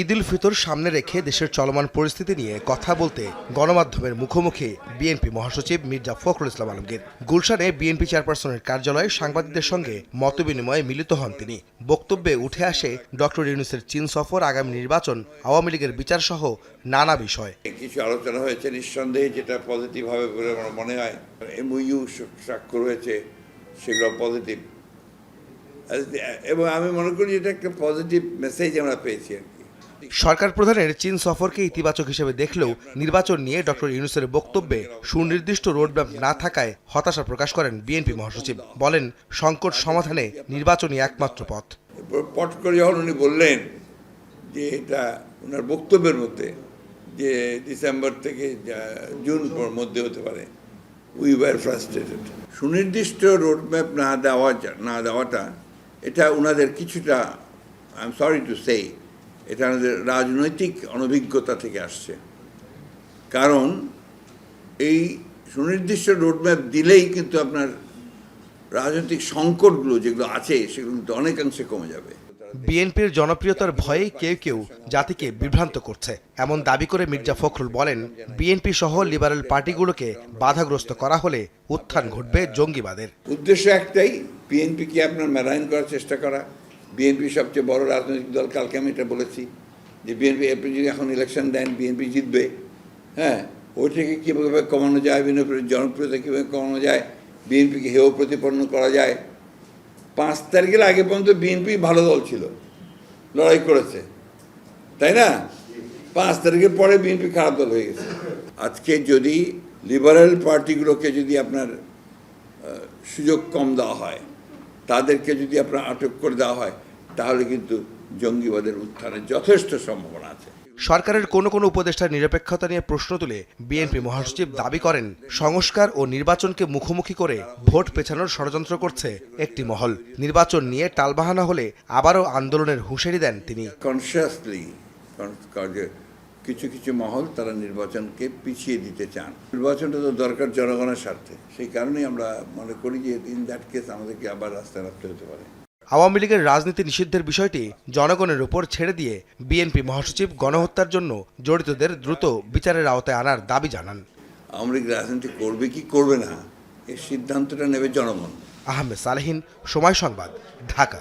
ঈদ উল ফিতর সামনে রেখে দেশের চলমান পরিস্থিতি নিয়ে কথা বলতে গণমাধ্যমের মুখোমুখি বিএনপি মহাসচিব মির্জা ফখরুল ইসলাম আলমগীর। গুলশানে বিএনপি চেয়ারপারসনের কার্যালয়ে সাংবাদিকদের সঙ্গে মতবিনিময়ে মিলিত হন তিনি। বক্তব্যে উঠে আসে ডক্টর ইউনূসের চীন সফর, আগামী নির্বাচন, আওয়ামী লীগের বিচার সহ নানা বিষয়। কিছু আলোচনা হয়েছে, নিঃসন্দেহে যেটা পজিটিভ হবে বলে আমার মনে হয়। এমওইউ স্বাক্ষর হয়েছে, সেগুলো পজিটিভ, এবং আমি মনে করি এটা একটা পজিটিভ মেসেজ আমরা পেয়েছি আর কি। সরকার প্রধানের চীন সফরকে ইতিবাচক হিসেবে দেখলেও নির্বাচন নিয়ে ডক্টর ইউনূসের বক্তব্যে সুনির্দিষ্ট রোডম্যাপ না থাকায় হতাশা প্রকাশ করেন বিএনপি মহাসচিব। বলেন, সংকট সমাধানে নির্বাচনই একমাত্র পথ। পট করে যখন উনি বললেন যে এটা ওনার বক্তব্যের মধ্যে যে ডিসেম্বর থেকে জুন মধ্যে হতে পারে, উই ওয়ার ফ্রাস্ট্রেটেড। সুনির্দিষ্ট রোডম্যাপ না দেওয়াটা এটা ওনাদের কিছুটা, I am sorry to say, এটা আমাদের রাজনৈতিক অনভিজ্ঞতা থেকে আসছে। কারণ এই সুনির্দিষ্ট রোডম্যাপ দিলেই কিন্তু আপনার রাজনৈতিক সংকটগুলো যেগুলো আছে সেগুলো কিন্তু অনেকাংশে কমে যাবে। বিএনপির জনপ্রিয়তার ভয়েই কেউ কেউ জাতিকে বিভ্রান্ত করছে, এমন দাবি করে মির্জা ফখরুল বলেন, বিএনপি সহ লিবারেল পার্টিগুলোকে বাধাগ্রস্ত করা হলে উত্থান ঘটবে জঙ্গিবাদের। উদ্দেশ্য একটাই, বিএনপিকে আপনার মেলাইন করার চেষ্টা করা। বিএনপি সবচেয়ে বড় রাজনৈতিক দল, কালকে আমি এটা বলেছি যে বিএনপি আপনি যদি এখন ইলেকশন দেন বিএনপি জিতবে। হ্যাঁ, ওইটাকে কীভাবে কমানো যায়, জনপ্রিয়তা কীভাবে কমানো যায়, বিএনপিকে হেয় প্রতিপন্ন করা যায়। 5 তারিখের আগে পর্যন্ত বিএনপি ভালো দল ছিল, লড়াই করেছে, তাই না? 5 তারিখের পরে বিএনপি খারাপ দল হয়ে গেছে। আজকে যদি লিবারেল পার্টিগুলোকে যদি আপনার সুযোগ কম দেওয়া হয়, তাদেরকে যদি আপনার আটক করে দেওয়া হয়, তাহলে কিন্তু জঙ্গিবাদের উত্থানের যথেষ্ট সম্ভাবনা আছে। সরকারের কোনো উপদেষ্টার নিরপেক্ষতা নিয়ে প্রশ্ন তুলে বিএনপি মহাসচিব দাবি করেন, সংস্কার ও নির্বাচনকে মুখোমুখি করে ভোট পেছানোর ষড়যন্ত্র করছে একটি মহল। নির্বাচন নিয়ে টালবাহানা হলে আবারও আন্দোলনের হুঁশিয়ারি দেন তিনি। কনসিয়াসলি কিছু কিছু মহল তারা নির্বাচনকে পিছিয়ে দিতে চান। নির্বাচনটা তো দরকার জনগণের স্বার্থে, সেই কারণেই আমরা মনে করি যে ইন দ্যাট কেস আমাদেরকে আবার রাস্তায় নামতে হতে পারে। আওয়ামী লীগের রাজনীতি নিষিদ্ধের বিষয়টি জনগণের উপর ছেড়ে দিয়ে বিএনপি মহাসচিব গণহত্যার জন্য জড়িতদের দ্রুত বিচারের আওতায় আনার দাবি জানান। আওয়ামী লীগ রাজনীতি করবে কি করবে না, এই সিদ্ধান্তটা নেবে জনগণ। আহমেদ সালেহীন, সময় সংবাদ, ঢাকা।